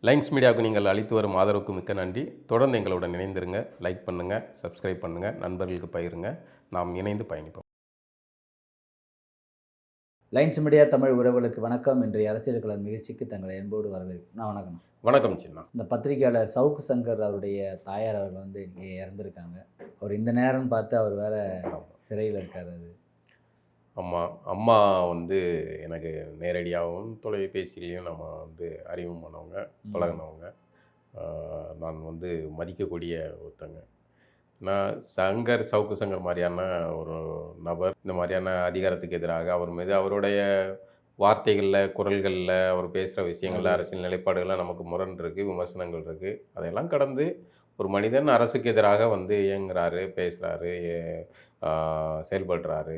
Lines மீடியாவுக்கு நீங்கள் அளித்து வரும் ஆதரவுக்கு மிக்க நன்றி. தொடர்ந்து எங்களுடன் இணைந்திருங்க. லைக் பண்ணுங்கள், சப்ஸ்கிரைப் பண்ணுங்கள், நண்பர்களுக்கு பகிருங்க. நாம் இணைந்து பயணிப்போம். லைன்ஸ் மீடியா தமிழ் உறவுகளுக்கு வணக்கம். இன்றைய அரசியல் களம் நிகழ்ச்சிக்கு தங்களை அன்போடு வரவேற்கிறேன். வணக்கம். வணக்கம் சின்னா. இந்த பத்திரிகையாளர் சவுக்கு சங்கர் அவருடைய தாயார் அவர்கள் வந்து இங்கே இறந்துருக்காங்க. அவர் இந்த நேரம்னு பார்த்து அவர் வேற சிறையில் இருக்கார். அது அம்மா வந்து எனக்கு நேரடியாகவும் தொலைபேசியிலையும் நம்ம வந்து அறிமுகம் பண்ணவங்க, பழகினவங்க. நான் வந்து மதிக்கக்கூடிய ஒருத்தங்க. நான் சவுக்கு சங்கர் மாதிரியான ஒரு நபர் இந்த மாதிரியான அதிகாரத்துக்கு எதிராக அவர் மீது அவருடைய வார்த்தைகளில், குரல்களில், அவர் பேசுகிற விஷயங்களில், அரசியல் நிலைப்பாடுகளில் நமக்கு முரண் இருக்குது, விமர்சனங்கள் இருக்குது. அதையெல்லாம் கடந்து ஒரு மனிதன் அரசுக்கு எதிராக வந்து இயங்குறாரு, பேசுகிறாரு, செயல்படுறாரு,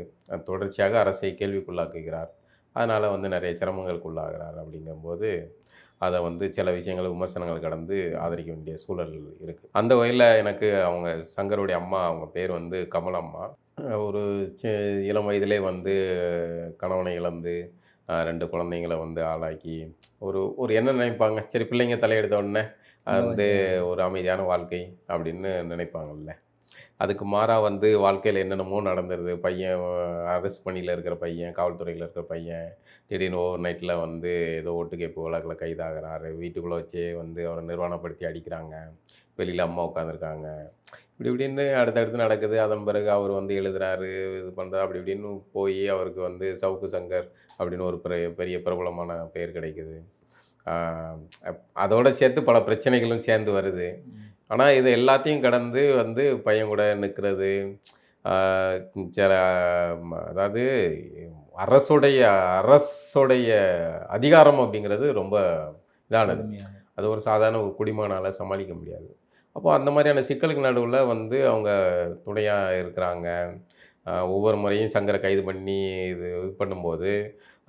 தொடர்ச்சியாக அரசை கேள்விக்குள்ளாக்குகிறார். அதனால் வந்து நிறைய சிரமங்களுக்கு உள்ளாகிறார். அப்படிங்கும்போது அதை வந்து சில விஷயங்கள் விமர்சனங்கள் கடந்து ஆதரிக்க வேண்டிய சூழல் இருக்குது. அந்த வகையில் எனக்கு அவங்க சங்கருடைய அம்மா, அவங்க பேர் வந்து கமலம்மா. ஒரு இளம் வயதிலே வந்து கணவனை இழந்து 2 குழந்தைங்கள வந்து ஆளாக்கி ஒரு என்ன நினைப்பாங்க, சரி பிள்ளைங்க தலையெடுத்த உடனே அது வந்து ஒரு அமைதியான வாழ்க்கை அப்படின்னு நினைப்பாங்கல்ல. அதுக்கு மாறாக வந்து வாழ்க்கையில் என்னென்னமோ நடந்துருது. பையன் அரசு பணியில் இருக்கிற பையன், காவல்துறையில் இருக்கிற பையன் திடீர்னு ஓவர் நைட்டில் வந்து ஏதோ ஒட்டுக்கேட்பு வழக்கில் கைதாகிறாரு. வீட்டுக்குள்ளே வச்சே வந்து அவரை நிர்வாணப்படுத்தி அடிக்கிறாங்க. வெளியில் அம்மா உட்காந்துருக்காங்க. இப்படின்னு அடுத்தடுத்து நடக்குது. அதன் பிறகு அவர் வந்து எழுதுகிறாரு, இது பண்ணுறாரு. அப்படி இப்படின்னு போய் அவருக்கு வந்து சவுக்கு சங்கர் அப்படின்னு ஒரு பெரிய பிரபலமான பெயர் கிடைக்குது. அதோடு சேர்த்து பல பிரச்சனைகளும் சேர்ந்து வருது. ஆனால் இது எல்லாத்தையும் கடந்து வந்து பையன் கூட நிற்கிறது, சில அதாவது அரசுடைய அதிகாரம் அப்படிங்கிறது ரொம்ப இதானது. அது ஒரு சாதாரண ஒரு குடிமகனால் சமாளிக்க முடியாது. அப்போது அந்த மாதிரியான சிக்கலுக்கு நடுவில் வந்து அவங்க துணையாக இருக்கிறாங்க. ஒவ்வொரு முறையும் சங்கரை கைது பண்ணி இது பண்ணும்போது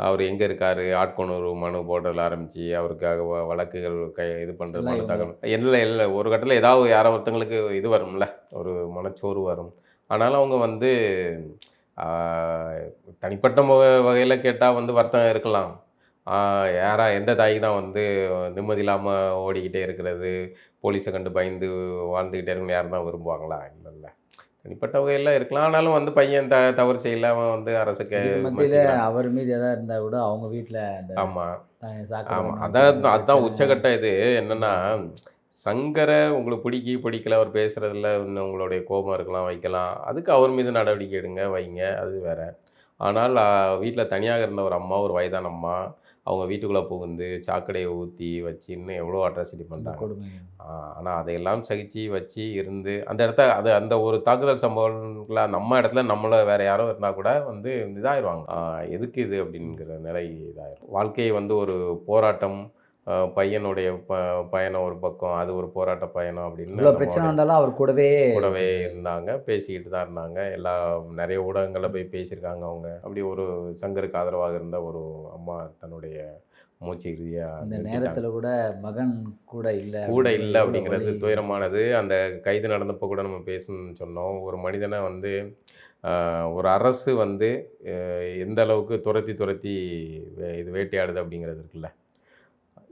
அவர் எங்கே இருக்கார், ஆட்கொணர்வு மனு போடுறதுல ஆரம்பித்து அவருக்காக வழக்குகள் இது பண்ணுறது, மனு தாக்கல் இல்லை ஒரு கட்டத்தில் ஏதாவது யாரோ ஒருத்தங்களுக்கு இது வரும்ல, ஒரு மனச்சோர்வு வரும். ஆனாலும் அவங்க வந்து தனிப்பட்ட வகையில் கேட்டால் வந்து வருத்தம் இருக்கலாம். எந்த தாய்க்கு தான் வந்து நிம்மதி இல்லாமல் ஓடிக்கிட்டே இருக்கிறது, போலீஸை கண்டு பயந்து வாழ்ந்துக்கிட்டே இருக்கணும் யாரும் தான் விரும்புவாங்களா? இல்லைல்ல. தனிப்பட்ட வகையில் இருக்கலாம். ஆனாலும் வந்து பையன் தவறு செய்யல, அவன் வந்து அரசுக்கு மத்தியில் அவர் மீது எதாவது இருந்தால் கூட அவங்க வீட்டில் ஆமாம் ஆமாம் அதுதான் உச்சகட்ட. இது என்னென்னா, சங்கரை உங்களுக்கு பிடிக்கல, அவர் பேசுகிறதுல இன்னும் உங்களுடைய கோபம் இருக்கலாம், வைக்கலாம். அதுக்கு அவர் மீது நடவடிக்கை எடுங்க, வைங்க, அது வேறு. ஆனால் வீட்டில் தனியாக இருந்த ஒரு அம்மா, ஒரு வயதான அம்மா, அவங்க வீட்டுக்குள்ளே புகுந்து சாக்கடையை ஊற்றி வச்சு இன்னும் எவ்வளோ அட்ராசிட்டி பண்ணுறாங்க. ஆனால் அதையெல்லாம் சகிச்சு வச்சு இருந்து அந்த இடத்த அந்த ஒரு தாக்குதல் சம்பவங்களை நம்ம இடத்துல நம்மளை வேறு யாரோ இருந்தால் கூட வந்து இதாகிடுவாங்க. எதுக்கு இது அப்படிங்கிற நிலை இதாகிடும். வாழ்க்கையை வந்து ஒரு போராட்டம், பையனுடைய பயணம் ஒரு பக்கம், அது ஒரு போராட்ட பயணம் அப்படின்னு பிரச்சனை இருந்தாலும் அவர் கூடவே இருந்தாங்க, பேசிக்கிட்டு தான் இருந்தாங்க. நிறைய ஊடகங்களில் போய் பேசியிருக்காங்க அவங்க. அப்படி ஒரு சங்கருக்கு ஆதரவாக இருந்த ஒரு அம்மா தன்னுடைய மூச்சு இறுதியாக அந்த நேரத்தில் கூட மகன் கூட இல்லை அப்படிங்கிறது துயரமானது. அந்த கைது நடந்தப்போ கூட நம்ம பேசணும்னு சொன்னோம். ஒரு மனிதனை வந்து ஒரு அரசு வந்து எந்த அளவுக்கு துரத்தி இது வேட்டையாடுது அப்படிங்கிறது இருக்குல்ல.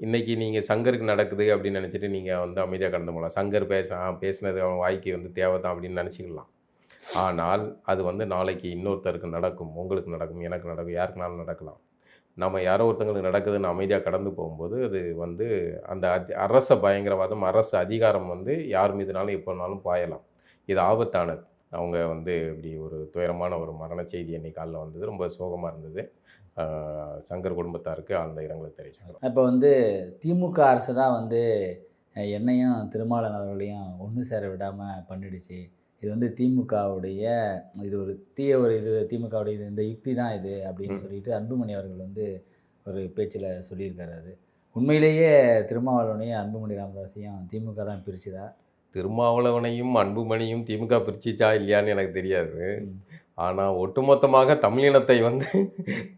இன்றைக்கி நீங்கள் சங்கருக்கு நடக்குது அப்படின்னு நினச்சிட்டு நீங்கள் வந்து அமைதியாக கடந்து போகலாம். சங்கர் பேசினது அவன் வாய்க்கு வந்து தேவை தான் அப்படின்னு நினச்சிக்கலாம். ஆனால் அது வந்து நாளைக்கு இன்னொருத்தருக்கு நடக்கும், உங்களுக்கு நடக்கும், எனக்கு நடக்கும், யாருக்குனாலும் நடக்கலாம். நம்ம யாரோ ஒருத்தங்களுக்கு நடக்குதுன்னு அமைதியாக கடந்து போகும்போது அது வந்து அந்த அரச பயங்கரவாதம், அரசு அதிகாரம் வந்து யார் மீதுனாலும் எப்போனாலும் பாயலாம். இது ஆபத்தானது. அவங்க வந்து இப்படி ஒரு துயரமான ஒரு மரண செய்தி அன்றைக்கி காலையில் வந்தது. ரொம்ப சோகமாக இருந்தது. சங்கர் குடும்பத்தாருக்கு ஆழ்ந்த இரங்கலை தெரிவிச்சாங்க. இப்போ வந்து திமுக அரசு தான் வந்து என்னையும் திருமாவளவன் அவர்களையும் ஒன்று சேர விடாமல் பண்ணிடுச்சு. இது வந்து திமுகவுடைய இது ஒரு இது திமுகவுடைய இந்த யுக்தி தான் இது அப்படின்னு சொல்லிட்டு அன்புமணி அவர்கள் வந்து ஒரு பேச்சில் சொல்லியிருக்காரு. அது உண்மையிலேயே திருமாவளவனையும் அன்புமணி ராமதாஸையும் திமுக தான் பிரிச்சுதா? திருமாவளவனையும் அன்புமணியும் திமுக பிரிச்சிச்சா இல்லையான்னு எனக்கு தெரியாது. ஆனால் ஒட்டுமொத்தமாக தமிழினத்தை வந்து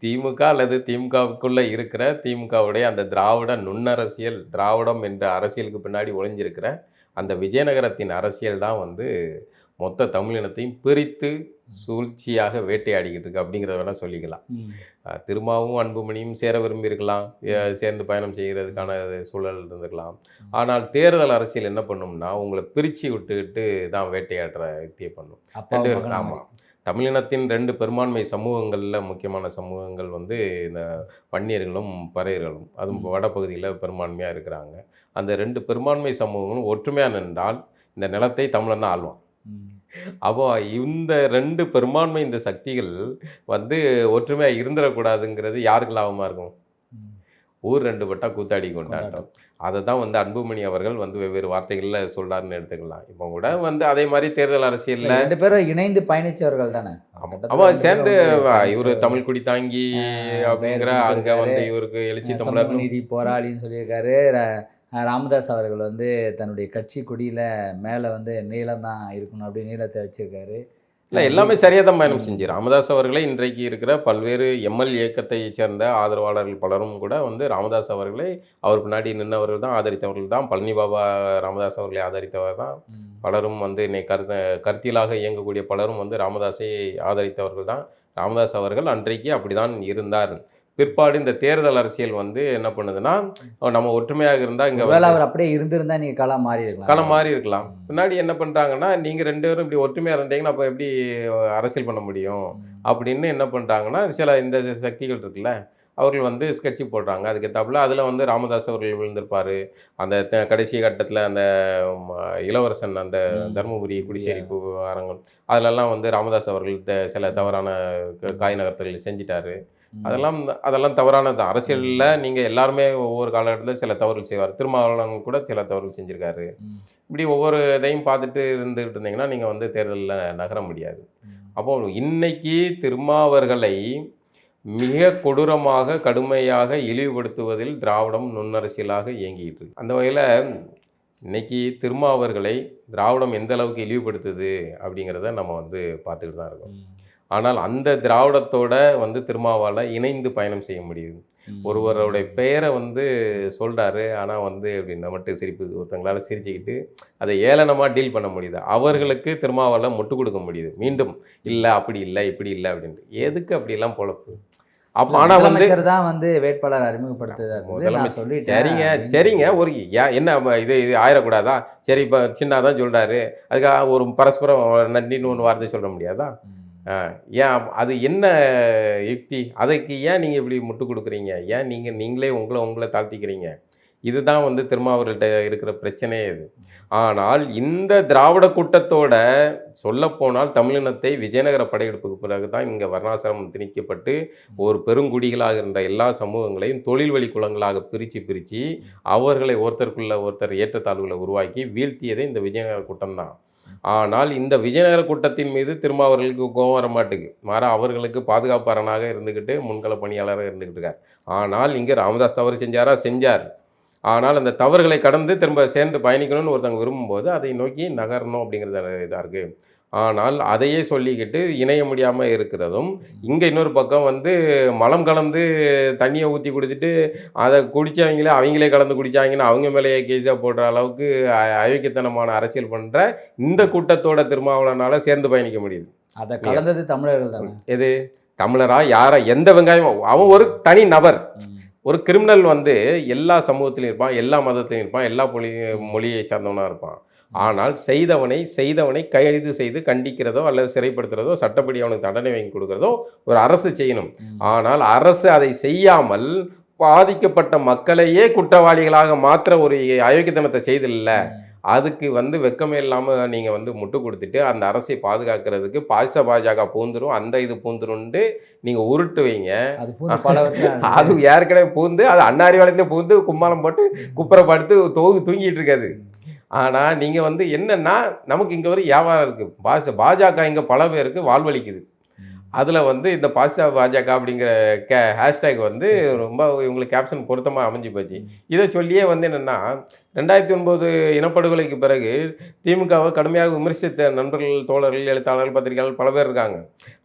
திமுக அல்லது திமுகவுக்குள்ளே இருக்கிற திமுகவுடைய அந்த திராவிட நுண்ணரசியல், திராவிடம் என்ற அரசியலுக்கு பின்னாடி ஒளிஞ்சிருக்கிற அந்த விஜயநகரத்தின் அரசியல் தான் வந்து மொத்த தமிழினத்தையும் பிரித்து சூழ்ச்சியாக வேட்டையாடிக்கிட்டு இருக்கு அப்படிங்கிறத வேணால் சொல்லிக்கலாம். திருமாவும் அன்புமணியும் சேர விரும்பியிருக்கலாம், சேர்ந்து பயணம் செய்கிறதுக்கான சூழல் இருந்திருக்கலாம். ஆனால் தேர்தல் அரசியல் என்ன பண்ணும்னா உங்களை பிரித்து விட்டுக்கிட்டு தான் வேட்டையாடுற யுக்தியை பண்ணும். ரெண்டு பேரும் ஆமாம், தமிழினத்தின் 2 பெரும்பான்மை சமூகங்களில் முக்கியமான சமூகங்கள் வந்து இந்த வன்னியர்களும் பறையர்களும், அதுவும் வடபகுதியில் பெரும்பான்மையாக இருக்கிறாங்க. அந்த 2 பெரும்பான்மை சமூகங்களும் ஒற்றுமையாக நின்றால் இந்த நிலத்தை தமிழன் தான் ஆள்வான். அப்போ இந்த 2 பெரும்பான்மை இந்த சக்திகள் வந்து ஒற்றுமையாக இருந்துடக்கூடாதுங்கிறது யாருக்கு லாபமாக இருக்கும்? ஊர் 2 பட்டா கூத்தாடி கொண்டாட்டம். அதை தான் வந்து அன்புமணி அவர்கள் வந்து வெவ்வேறு வார்த்தைகளில் சொல்றாருன்னு எடுத்துக்கலாம். இப்போ கூட வந்து அதே மாதிரி தேர்தல் அரசியலில் 2 பேரும் இணைந்து பயணித்தவர்கள் தானே. அவன் சேர்ந்து இவர் தமிழ் குடி தாங்கி அப்படிங்கிற அங்கே வந்து இவருக்கு எழுச்சி தமிழர் நீதி போராளின்னு சொல்லியிருக்காரு. ராமதாஸ் அவர்கள் வந்து தன்னுடைய கட்சி கொடியில் மேலே வந்து நீளம் தான் இருக்கணும் அப்படின்னு நீளத்தை வச்சிருக்காரு. இல்லை, எல்லாமே சரியாக தான் பயணம் செஞ்சு ராமதாஸ் அவர்களை இன்றைக்கு இருக்கிற பல்வேறு எம்எல் இயக்கத்தை சேர்ந்த ஆதரவாளர்கள் பலரும் கூட வந்து ராமதாஸ் அவர்களை அவர் பின்னாடி நின்றவர்கள் தான், ஆதரித்தவர்கள் தான். பழனி பாபா ராமதாஸ் அவர்களை ஆதரித்தவர் தான். பலரும் வந்து இன்னைக்கு கருத்தியலாக இயங்கக்கூடிய பலரும் வந்து ராமதாஸை ஆதரித்தவர்கள் தான். ராமதாஸ் அவர்கள் அன்றைக்கு அப்படி தான் இருந்தார். பிற்பாடு இந்த தேர்தல் அரசியல் வந்து என்ன பண்ணுதுன்னா, நம்ம ஒற்றுமையாக இருந்தால் இங்கே அவர் அப்படியே இருந்திருந்தா நீங்கள் களம் மாறி இருக்கலாம். பின்னாடி என்ன பண்ணுறாங்கன்னா, நீங்கள் 2 பேரும் இப்படி ஒற்றுமையாக இருந்தீங்கன்னா அப்போ எப்படி அரசியல் பண்ண முடியும் அப்படின்னு என்ன பண்ணுறாங்கன்னா, சில இந்த சக்திகள் இருக்குல்ல, அவர்கள் வந்து ஸ்கெட்சு போடுறாங்க. அதுக்கேற்றாப்புல அதில் வந்து ராமதாஸ் அவர்கள் விழுந்திருப்பார். அந்த கடைசி கட்டத்தில் அந்த இளவரசன் அந்த தருமபுரி குடிசேரி அரங்கம் அதிலெல்லாம் வந்து ராமதாஸ் அவர்கள் சில தவறான காய் நகர்த்தல்கள் செஞ்சிட்டாரு. அதெல்லாம் தவறானது தான். அரசியலில் நீங்கள் எல்லாருமே ஒவ்வொரு காலகட்டத்தில் சில தவறுகள் செய்வார். திருமாவளவன் கூட சில தவறுகள் செஞ்சுருக்காரு. இப்படி ஒவ்வொரு இதையும் பார்த்துட்டு இருந்துகிட்டு இருந்தீங்கன்னா நீங்கள் வந்து தேர்தலில் நகர முடியாது. அப்போது இன்னைக்கு திருமாவர்களை மிக கொடூரமாக கடுமையாக இழிவுபடுத்துவதில் திராவிடம் நுண்ணரசியலாக இயங்கிட்டு இருக்கு. அந்த வகையில் இன்னைக்கு திருமாவர்களை திராவிடம் எந்த அளவுக்கு இழிவுபடுத்துது அப்படிங்கிறத நம்ம வந்து பார்த்துக்கிட்டு தான் இருக்கோம். ஆனால் அந்த திராவிடத்தோட வந்து திருமாவால் இணைந்து பயணம் செய்ய முடியுது. ஒருவருடைய பெயரை வந்து சொல்கிறாரு, ஆனால் வந்து அப்படின்னா மட்டும் சிரிப்பு ஒருத்தங்களால் சிரிச்சுக்கிட்டு அதை ஏளனமாக டீல் பண்ண முடியுது. அவர்களுக்கு திருமாவால் முட்டு கொடுக்க முடியுது. மீண்டும் இல்லை அப்படி இல்லை இப்படி இல்லை அப்படின்ட்டு. எதுக்கு அப்படிலாம் பொழப்பு? அப்போ ஆனால் வந்து வேட்பாளர் அறிமுகப்படுத்துறது சரிங்க ஒரு என்ன இது ஆயிடக்கூடாதா? சரி, இப்போ சின்னதான் சொல்கிறாரு, அதுக்காக ஒரு பரஸ்பரம் நன்றின்னு ஒன்று வார்த்தை சொல்ல முடியாதா? ஏன் அது என்ன யுக்தி? அதுக்கு ஏன் நீங்கள் இப்படி முட்டு கொடுக்குறீங்க? ஏன் நீங்களே உங்களை தாழ்த்திக்கிறீங்க? இதுதான் வந்து திருமாவர்கள்ட்ட இருக்கிற பிரச்சனையே இது. ஆனால் இந்த திராவிட கூட்டத்தோட சொல்லப்போனால் தமிழினத்தை விஜயநகர படையெடுப்புக்கு பிறகு தான் இங்கே வர்ணாசிரமம் திணிக்கப்பட்டு ஒரு பெருங்குடிகளாக இருந்த எல்லா சமூகங்களையும் தொழில் வழி குலங்களாக பிரித்து அவர்களை ஒருத்தருக்குள்ள ஒருத்தர் ஏற்றத்தாழ்வுகளை உருவாக்கி வீழ்த்தியதே இந்த விஜயநகர கூட்டம் தான். ஆனால் இந்த விஜயநகர கூட்டத்தின் மீது திருமாவர்களுக்கு கோபம் வர மாட்டுக்கு, மாற அவர்களுக்கு பாதுகாப்பு அரணாக இருந்துக்கிட்டு முன்கள பணியாளராக இருந்துக்கிட்டு இருக்கார். ஆனால் இங்கே ராமதாஸ் தவறு செஞ்சார். ஆனால் அந்த தவறுகளை கடந்து திரும்ப சேர்ந்து பயணிக்கணும்னு ஒருத்தவங்க விரும்பும்போது அதை நோக்கி நகரணும் அப்படிங்கிறது இதாக இருக்குது. ஆனால் அதையே சொல்லிக்கிட்டு இணைய முடியாமல் இருக்கிறதும், இங்கே இன்னொரு பக்கம் வந்து மலம் கலந்து தண்ணியை ஊற்றி கொடுத்துட்டு அதை அவங்களே கலந்து குடித்தாங்கன்னு அவங்க மேலேயே கேஸாக போடுற அளவுக்கு அயோக்கியத்தனமான அரசியல் பண்ணுற இந்த கூட்டத்தோட திருமாவளவனால் சேர்ந்து பயணிக்க முடியுது. அதை கலந்தது தமிழர்கள் தான். எது தமிழரா யாரா எந்த வெங்காயம்? அவன் ஒரு தனி நபர், ஒரு கிரிமினல் வந்து எல்லா சமூகத்திலையும் இருப்பான், எல்லா மதத்திலையும் இருப்பான், எல்லா மொழியை சார்ந்தவனாக இருப்பான். ஆனால் செய்தவனை கைது செய்து கண்டிக்கிறதோ அல்லது சிறைப்படுத்துறதோ சட்டப்படி அவனுக்கு தண்டனை வாங்கி கொடுக்குறதோ ஒரு அரசு செய்யணும். ஆனால் அரசு அதை செய்யாமல் பாதிக்கப்பட்ட மக்களையே குற்றவாளிகளாக மாற்ற ஒரு அயோக்கியத்தனத்தை செய்தில்லை. அதுக்கு வந்து வெக்கமே இல்லாமல் நீங்கள் வந்து முட்டு கொடுத்துட்டு அந்த அரசை பாதுகாக்கிறதுக்கு பாஜக பூந்துரும், அந்த இது பூந்துருன்ட்டு நீங்கள் உருட்டு வைங்க. அது ஏற்கனவே பூந்து அது அன்னாரி வளத்தில் பூந்து கும்மாளம் போட்டு குப்பரை படுத்து தூங்கிட்டு இருக்காது. ஆனால் நீங்கள் வந்து என்னென்னா நமக்கு இங்கே ஒரு வியாபாரம் இருக்குது. பாஜக இங்கே பல பேருக்கு வாழ்வளிக்குது. அதில் வந்து இந்த பாஜக அப்படிங்கிற ஹேஷ்டேக் வந்து ரொம்ப இவங்களுக்கு கேப்ஷன் பொருத்தமாக அமைஞ்சு போச்சு. இதை சொல்லியே வந்து என்னென்னா 2009 இனப்படுகொலைக்கு பிறகு திமுகவை கடுமையாக விமர்சித்த நண்பர்கள், தோழர்கள், எழுத்தாளர்கள், பத்திரிகையாளர்கள் பல பேர் இருக்காங்க.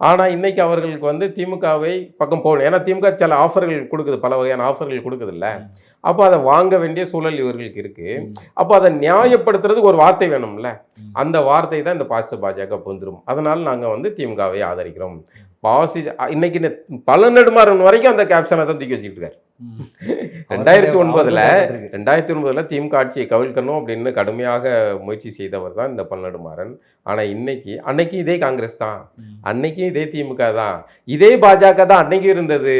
ஆனால் இன்னைக்கு அவர்களுக்கு வந்து திமுகவை பக்கம் போகணும். ஏன்னா திமுக சில ஆஃபர்கள் கொடுக்குது, பல வகையான ஆஃபர்கள் கொடுக்குதுல்ல. அப்போ அதை வாங்க வேண்டிய சூழல் இவர்களுக்கு இருக்குது. அப்போ அதை நியாயப்படுத்துறதுக்கு ஒரு வார்த்தை வேணும்ல. அந்த வார்த்தை தான் இந்த பாஜக பொந்துரும். அதனால் நாங்கள் வந்து திமுகவை ஆதரிக்கிறோம். இன்னைக்கு பல நெடுமாறன் வரைக்கும் அந்த கேப்ஷனை தான் தூக்கி வச்சுக்கிட்டு இருக்காரு. 2009 திமுக ஆட்சியை கவிழ்க்கணும் அப்படின்னு கடுமையாக முயற்சி செய்தவர் தான் இந்த பல்நெடுமாறன். ஆனால் அன்னைக்கு இதே காங்கிரஸ் தான், அன்னைக்கு இதே திமுக தான், இதே பாஜக தான் அன்னைக்கு இருந்தது.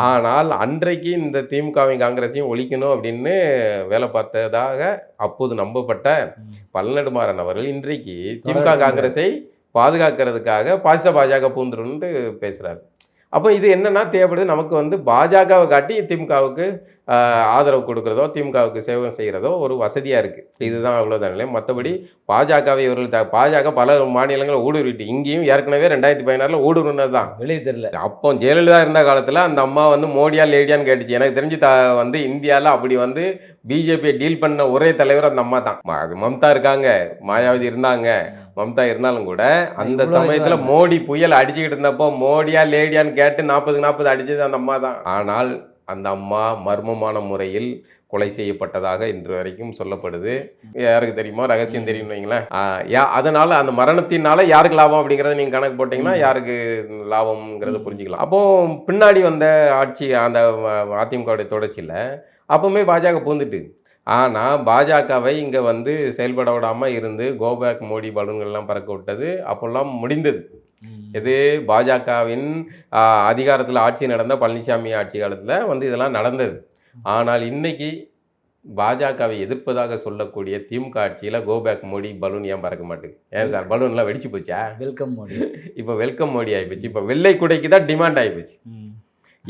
ஆனால் அன்றைக்கு இந்த திமுகவையும் காங்கிரஸையும் ஒழிக்கணும் அப்படின்னு வேலை பார்த்ததாக அப்போது நம்பப்பட்ட பல்நெடுமாறன் அவர்கள் இன்றைக்கு திமுக காங்கிரஸை பாதுகாக்கிறதுக்காக பாஜக பூந்துருன்னு பேசுகிறாரு. அப்போ இது என்னன்னா தேவைப்படுது நமக்கு வந்து பாஜகவை காட்டி திமுகவுக்கு ஆதரவு கொடுக்குறதோ திமுகவுக்கு சேவை செய்கிறதோ ஒரு வசதியாக இருக்குது. இதுதான் அவ்வளோதான் இல்லை. மற்றபடி பாஜகவை இவர்கள் பாஜக பல மாநிலங்களில் ஊடுருவிட்டு இங்கேயும் ஏற்கனவே 2016 ஊடுருவினது தான் வெளியே தெரியல. அப்போ ஜெயலலிதா இருந்த காலத்தில் அந்த அம்மா வந்து மோடியா லேடியான்னு கேட்டுச்சு. எனக்கு தெரிஞ்சு வந்து இந்தியாவில் அப்படி வந்து பிஜேபியை டீல் பண்ண ஒரே தலைவர் அந்த அம்மா தான். அது மம்தா இருக்காங்க, மாயாவதி இருந்தாங்க. மம்தா இருந்தாலும் கூட அந்த சமயத்தில் மோடி புயல் அடிச்சுக்கிட்டு இருந்தப்போ மோடியா லேடியான்னு கேட்டு 40 அடிச்சது அந்த அம்மா தான். ஆனால் அந்த அம்மா மர்மமான முறையில் கொலை செய்யப்பட்டதாக இன்று வரைக்கும் சொல்லப்படுது. யாருக்கு தெரியுமோ ரகசியம் தெரியும் வைங்களேன். அதனால அந்த மரணத்தினால யாருக்கு லாபம் அப்படிங்கிறத நீங்கள் கணக்கு போட்டிங்கன்னா யாருக்கு லாபம்ங்கிறத புரிஞ்சுக்கலாம். அப்போ பின்னாடி வந்த ஆட்சி அந்த அதிமுகவுடைய தொடர்ச்சியில் அப்பவுமே பாஜக பூந்துட்டு, ஆனால் பாஜகவை இங்கே வந்து செயல்பட விடாமல் இருந்து கோபேக் மோடி பலூன்கள்லாம் பறக்க விட்டது அப்போல்லாம் முடிந்தது. இது பாஜகவின் அதிகாரத்தில் ஆட்சி நடந்த பழனிசாமி ஆட்சி காலத்தில் வந்து இதெல்லாம் நடந்தது. ஆனால் இன்னைக்கு பாஜகவை எதிர்ப்பதாக சொல்லக்கூடிய திமுக ஆட்சியில் கோபேக் மோடி பலூன் ஏன் பறக்க மாட்டேங்குது? ஏன் சார் பலூன்லாம் வெடிச்சு போச்சா? வெல்கம் மோடி. இப்போ வெல்கம் மோடி ஆகிப்போச்சு. இப்போ வெள்ளை குடைக்கு தான் டிமாண்ட் ஆகிப்போச்சு.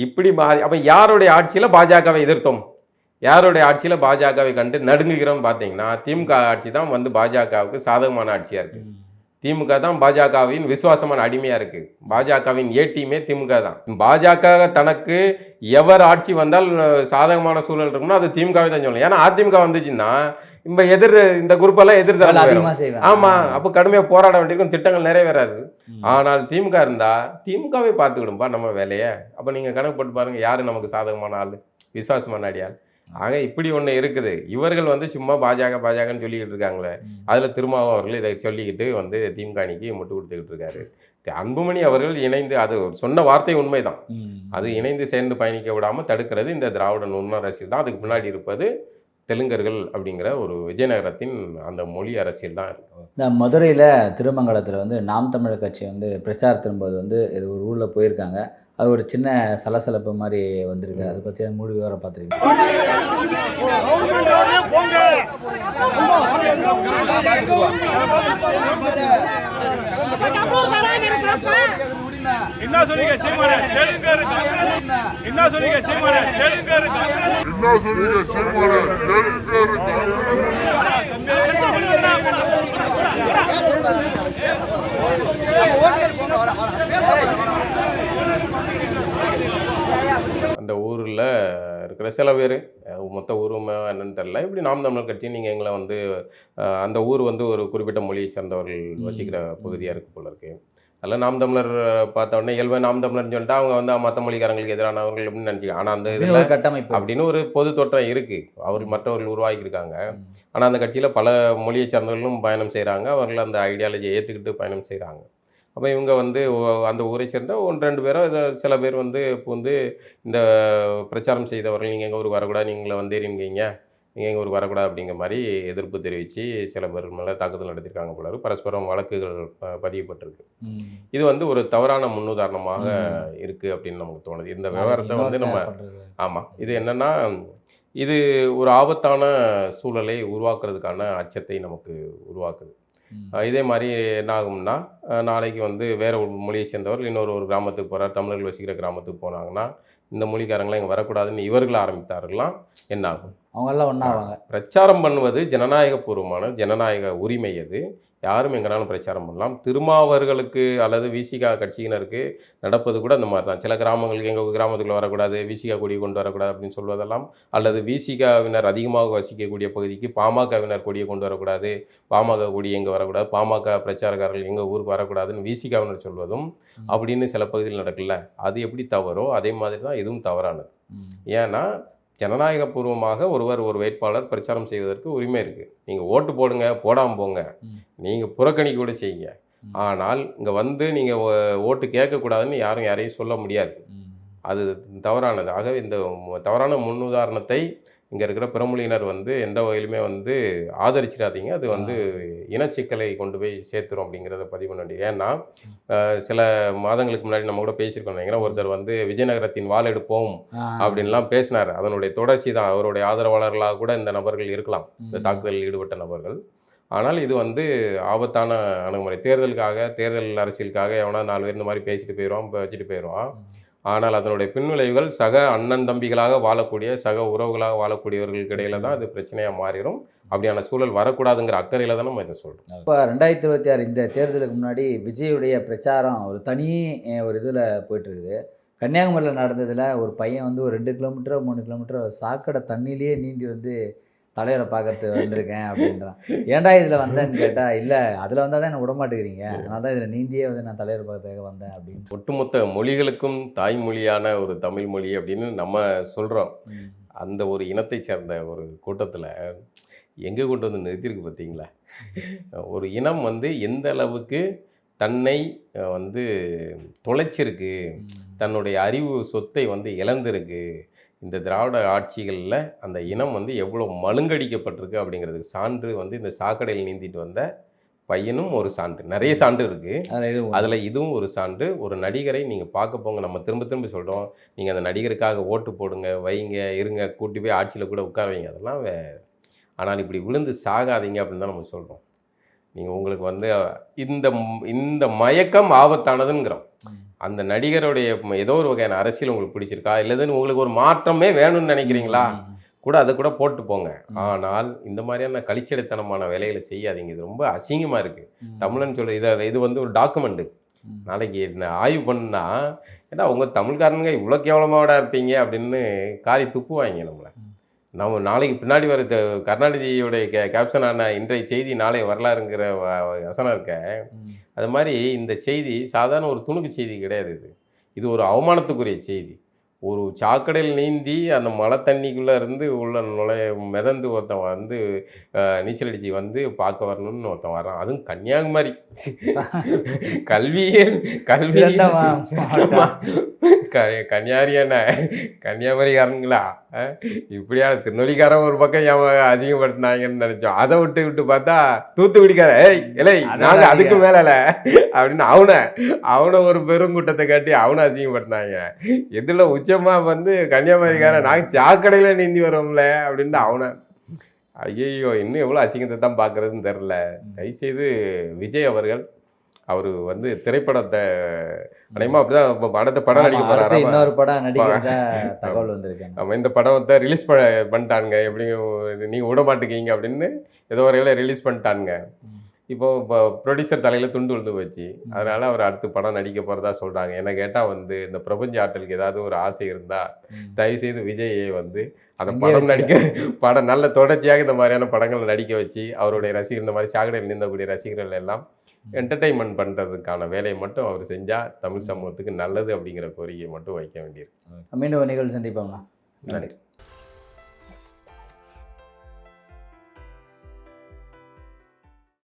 இப்படி மாறி அப்போ யாருடைய ஆட்சியில் பாஜகவை எதிர்த்தோம், யாருடைய ஆட்சியில் பாஜகவை கண்டு நடுங்குகிறோம்னு பார்த்தீங்கன்னா திமுக ஆட்சி தான் வந்து பாஜகவுக்கு சாதகமான ஆட்சியாக இருக்குது. திமுக தான் பாஜகவின் விசுவாசமான அடிமையாக இருக்குது. பாஜகவின் ஏடிஎம்மே திமுக தான். பாஜக தனக்கு எவர் ஆட்சி வந்தால் சாதகமான சூழல் இருக்கும்னா அது திமுகவே தான் சொல்லணும். ஏன்னா அதிமுக வந்துச்சுன்னா இந்த குரூப்பெல்லாம் எதிர்த்து ஆமாம், அப்போ கடுமையாக போராட வேண்டியிருக்கும், திட்டங்கள் நிறைவேறாது. ஆனால் திமுக இருந்தால் திமுகவே பார்த்துக்கிடும்பா நம்ம வேலையை. அப்போ நீங்கள் கணக்கு போட்டு பாருங்கள் யார் நமக்கு சாதகமான ஆள், விசுவாசமான அடியாள். ஆக இப்படி ஒன்று இருக்குது. இவர்கள் வந்து சும்மா பாஜகன்னு சொல்லிக்கிட்டு இருக்காங்களே, அதில் திருமாவும் அவர்கள் இதை சொல்லிக்கிட்டு வந்து திமுக அணிக்கு முட்டு கொடுத்துக்கிட்டு இருக்காரு. அன்புமணி அவர்கள் இணைந்து, அது சொன்ன வார்த்தை உண்மைதான், அது இணைந்து சேர்ந்து பயணிக்க விடாமல் தடுக்கிறது இந்த திராவிட நுண்ண அரசியல் தான். அதுக்கு முன்னாடி இருப்பது தெலுங்கர்கள் அப்படிங்கிற ஒரு விஜயநகரத்தின் அந்த மொழி அரசியல் தான் இருக்குது. இந்த மதுரையில் திருமங்கலத்தில் வந்து நாம் தமிழர் கட்சி வந்து பிரச்சாரத்தின்போது வந்து இது ஒரு ஊரில் போயிருக்காங்க. அது ஒரு சின்ன சலசலப்பு மாதிரி வந்திருக்கு. அதை பற்றி முழு விவரம் பார்த்துருக்கீங்க. என்ன சொல்லுங்க சீமானே, தெலுங்கர் என்ன சொல்லுங்க சீமானே, தெலுங்கர் என்ன சொல்லுங்க சீமானே, தெலுங்கர் அந்த ஊரில் இருக்கிற சில பேர், மொத்த ஊரும் என்னன்னு தெரியல, இப்படி நாம் தமிழர் கட்சி நீங்கள் எங்களை வந்து அந்த ஊர் வந்து ஒரு குறிப்பிட்ட மொழியை சேர்ந்தவர்கள் வசிக்கிற பகுதியாக இருக்குது போல இருக்குது. அதில் நாம் தமிழர் பார்த்த உடனே இயல்பாக நாம் தமிழர்னு சொல்லிட்டு அவங்க வந்து மற்ற மொழிக்காரங்களுக்கு எதிரானவர்கள் அப்படின்னு நினச்சிக்கலாம். ஆனால் அந்த இதில் கட்டமைப்பு அப்படின்னு ஒரு பொது தோற்றம் இருக்குது, அவர்கள் மற்றவர்கள் உருவாக்கியிருக்காங்க. ஆனால் அந்த கட்சியில் பல மொழியை சேர்ந்தவர்களும் பயணம் செய்கிறாங்க, அவர்கள் அந்த ஐடியாலஜியை ஏற்றுக்கிட்டு பயணம் செய்கிறாங்க. அப்போ இவங்க வந்து அந்த ஊரை சேர்ந்த 1-2 பேரோ சில பேர் வந்து இப்போ வந்து இந்த பிரச்சாரம் செய்தவர்கள் நீங்கள் எங்கள் ஊருக்கு வரக்கூடாது, நீங்களை வந்து இருங்கீங்க, நீங்கள் எங்கள் ஊருக்கு வரக்கூடாது அப்படிங்கிற மாதிரி எதிர்ப்பு தெரிவித்து சில பேர் மேலே தாக்குதல் நடத்தியிருக்காங்க போல. பரஸ்பரம் வழக்குகள் பதியப்பட்டிருக்கு. இது வந்து ஒரு தவறான முன்னுதாரணமாக இருக்குது அப்படின்னு நமக்கு தோணுது. இந்த விவகாரத்தை வந்து நம்ம ஆமாம், இது என்னென்னா இது ஒரு ஆபத்தான சூழலை உருவாக்குறதுக்கான அச்சத்தை நமக்கு உருவாக்குது. இதே மாதிரி என்ன ஆகும்னா, நாளைக்கு வந்து வேறு ஒரு மொழியை சேர்ந்தவர்கள் ஒரு கிராமத்துக்கு போகிறார், தமிழர்கள் வசிக்கிற கிராமத்துக்கு போனாங்கன்னா இந்த மொழிக்காரங்களாம் இங்கே வரக்கூடாதுன்னு இவர்கள் ஆரம்பித்தார்கள்லாம் என்ன ஆகும்? அவங்கெல்லாம் ஒன்றாவாங்க. பிரச்சாரம் பண்ணுவது ஜனநாயகபூர்வமான ஜனநாயக உரிமை. அது யாரும் எங்கனாலும் பிரச்சாரம் பண்ணலாம். திருமாவர்களுக்கு அல்லது விசிகா கட்சியினருக்கு நடப்பது கூட அந்த மாதிரி தான். சில கிராமங்களுக்கு எங்கள் கிராமத்துக்குள்ள வரக்கூடாது, விசிகா கொடியை கொண்டு வரக்கூடாது அப்படின்னு சொல்வதெல்லாம், அல்லது விசிகாவினர் அதிகமாக வசிக்கக்கூடிய பகுதிக்கு பாமகவினர் கொடியை கொண்டு வரக்கூடாது, பாமக கொடி எங்கே வரக்கூடாது, பாமக பிரச்சாரக்காரர்கள் எங்கள் ஊருக்கு வரக்கூடாதுன்னு விசிகாவினர் சொல்வதும் அப்படின்னு சில பகுதியில் நடக்கல. அது எப்படி தவறோ அதே மாதிரி தான் இதுவும் தவறானது. ஏன்னா ஜனநாயகபூர்வமாக ஒருவர் ஒரு வேட்பாளர் பிரச்சாரம் செய்வதற்கு உரிமை இருக்குது. நீங்கள் ஓட்டு போடுங்க, போடாமல் போங்க, நீங்கள் புறக்கணிக்க கூட செய்யுங்க. ஆனால் இங்கே வந்து நீங்கள் ஓட்டு கேட்கக்கூடாதுன்னு யாரும் யாரையும் சொல்ல முடியாது. அது தவறானது. ஆகவே இந்த தவறான முன்னுதாரணத்தை இங்கே இருக்கிற பிறமொழியினர் வந்து எந்த வகையிலுமே வந்து ஆதரிச்சிடாதீங்க. அது வந்து இனச்சிக்கலை கொண்டு போய் சேர்த்துரும் அப்படிங்கிறத பதிவு பண்ண வேண்டியது. ஏன்னா சில மாதங்களுக்கு முன்னாடி நம்ம கூட பேசியிருக்கோம். ஏன்னா ஒருத்தர் வந்து விஜயநகரத்தின் வாள் எடுப்போம் அப்படின்லாம் பேசினார். அதனுடைய தொடர்ச்சி தான். அவருடைய ஆதரவாளர்களாக கூட இந்த நபர்கள் இருக்கலாம், இந்த தாக்குதலில் ஈடுபட்ட நபர்கள். ஆனால் இது வந்து ஆபத்தான அணுகுமுறை. தேர்தல் அரசியலுக்காக எவனா 4 பேர் இந்த மாதிரி பேசிட்டு போயிடுவான், வச்சுட்டு போயிடுவான். ஆனால் அதனுடைய பின்விளைவுகள் சக அண்ணன் தம்பிகளாக வாழக்கூடிய, சக உறவுகளாக வாழக்கூடியவர்களுக்கு இடையில தான் அது பிரச்சனையாக மாறிடும். அப்படியான சூழல் வரக்கூடாதுங்கிற அக்கறையில் தான் நம்ம இதை சொல்கிறோம். இப்போ 2026 இந்த தேர்தலுக்கு முன்னாடி விஜயுடைய பிரச்சாரம் ஒரு தனி ஒரு இதில் போயிட்டுருக்குது. கன்னியாகுமரியில் நடந்ததில் ஒரு பையன் வந்து ஒரு 2 கிலோமீட்டரோ 3 கிலோமீட்டரோ சாக்கடை தண்ணியிலேயே நீந்தி வந்து தலைவரை பார்க்கறது வந்திருக்கேன் அப்படின்றான். ஏன்டா இதில் வந்தேன்னு கேட்டால், இல்லை அதில் வந்தால் தான் என்ன விட மாட்டேங்கிறீங்க, அதனால தான் இதில் நீந்தியே வந்து நான் தலைவரை பார்க்கறதுக்காக வந்தேன் அப்படின்னு. ஒட்டுமொத்த மொழிகளுக்கும் தாய்மொழியான ஒரு தமிழ் மொழி அப்படின்னு நம்ம சொல்கிறோம். அந்த ஒரு இனத்தை சேர்ந்த ஒரு கூட்டத்தில் எங்கே கொண்டு வந்து நிறுத்தியிருக்கு பார்த்தீங்களா? ஒரு இனம் வந்து எந்த அளவுக்கு தன்னை வந்து தொலைச்சிருக்கு, தன்னுடைய அறிவு சொத்தை வந்து இழந்திருக்கு. இந்த திராவிட ஆட்சிகளில் அந்த இனம் வந்து எவ்வளோ மழுங்கடிக்கப்பட்டிருக்கு அப்படிங்கிறதுக்கு சான்று வந்து இந்த சாக்கடையில் நீந்திட்டு வந்த பையனும் ஒரு சான்று. நிறைய சான்று இருக்குது, அதில் இதுவும் ஒரு சான்று. ஒரு நடிகரை நீங்கள் பார்க்க போங்க, நம்ம திரும்ப திரும்ப சொல்கிறோம், நீங்கள் அந்த நடிகருக்காக ஓட்டு போடுங்க, வைங்க, இருங்க, கூட்டி போய் ஆட்சியில் கூட உட்கார வைங்க, அதெல்லாம் ஆனால் இப்படி விழுந்து சாகாதீங்க அப்படின்னு தான் நம்ம சொல்கிறோம். நீங்கள் உங்களுக்கு வந்து இந்த மயக்கம் ஆபத்தானதுங்கிறோம். அந்த நடிகருடைய ஏதோ ஒரு வகையான அரசியல் உங்களுக்கு பிடிச்சிருக்கா, இல்லதுன்னு உங்களுக்கு ஒரு மாற்றமே வேணும்னு நினைக்கிறீங்களா கூட அதை கூட போட்டு போங்க. ஆனால் இந்த மாதிரியான கழிச்சடைத்தனமான வேலைகளை செய்யாதீங்க. இது ரொம்ப அசிங்கமாக இருக்குது. தமிழன் சொல்ல இது வந்து ஒரு டாக்குமெண்ட்டு. நாளைக்கு ஆய்வு பண்ணா, ஏன்னா உங்கள் தமிழ்காரனுங்க இவ்வளோ கேவலமாவோட இருப்பீங்க அப்படின்னு காரி துப்புவாங்க நம்மளை. நம்ம நாளைக்கு பின்னாடி வர கருணாநிதியோடைய கேப்ஷனான இன்றைய செய்தி நாளை வரலாறுங்கிற வசனம் இருக்க, அது மாதிரி இந்த செய்தி சாதாரண ஒரு துணுக்கு செய்தி கிடையாது. இது ஒரு அவமானத்துக்குரிய செய்தி. ஒரு சாக்கடையில் நீந்தி அந்த மழை தண்ணிக்குள்ளே இருந்து உள்ள மிதந்து ஒருத்தன் வந்து நீச்சல் அடிச்சு வந்து பார்க்க வரணும்னு ஒருத்தன் வரான். அதுவும் கன்னியாகுமரி. கல்வி கன்னியாரியான கன்னியாகுமரிக்காரங்களா இப்படியா திருநெல்வேலிக்காரன் ஒரு பக்கம் அசிங்கப்படுத்தினாங்கன்னு நினைச்சோம். அதை விட்டு பார்த்தா தூத்துக்குடிக்கார இலை நாங்கள் அதுக்கு மேலே அப்படின்னு அவனை ஒரு பெருங்கூட்டத்தை காட்டி அவனை அசிங்கப்படுத்தினாங்க. எதில் உச்சமாக வந்து கன்னியாகுமரிக்காரன் நாங்கள் சாக்கடையில் நீந்தி வரோம்ல அப்படின்னு அவனை. ஐயோ, இன்னும் எவ்வளோ அசிங்கத்தை தான் பார்க்குறதுன்னு தெரில. தயவுசெய்து விஜய் அவர்கள் அவர் வந்து திரைப்படத்தை அநேகமாக அப்படிதான் படம் நடிக்க போறாரு. இன்னொரு படம் நடிக்க தகவல் வந்திருக்கேன். நம்ம இந்த படத்தை ரிலீஸ் பண்ணிட்டானுங்க, எப்படியும் நீங்கள் விட மாட்டேங்கிங்க அப்படின்னு ஏதோ வரையில ரிலீஸ் பண்ணிட்டானுங்க. இப்போ ப்ரொடியூசர் தலையில் துண்டு விழுந்து போச்சு. அதனால அவர் அடுத்து படம் நடிக்க போகிறதா சொல்கிறாங்க. என்ன கேட்டால் வந்து இந்த பிரபஞ்ச ஆற்றலுக்கு ஏதாவது ஒரு ஆசை இருந்தால் தயவுசெய்து விஜயை வந்து அந்த படம் நல்ல தொடர்ச்சியாக இந்த மாதிரியான படங்களை நடிக்க வச்சு அவருடைய ரசிகர், இந்த மாதிரி சாக்கடையில் நீந்தக்கூடிய ரசிகர்கள் எல்லாம் என்டர்டெயின்மெண்ட் பண்ணுறதுக்கான வேலையை மட்டும் அவர் செஞ்சால் தமிழ் சமூகத்துக்கு நல்லது அப்படிங்கிற கோரிக்கையை மட்டும் வைக்க வேண்டியிருக்கு. மீண்டும் நிகழ்ச்சி சந்திப்போம்னா. நன்றி.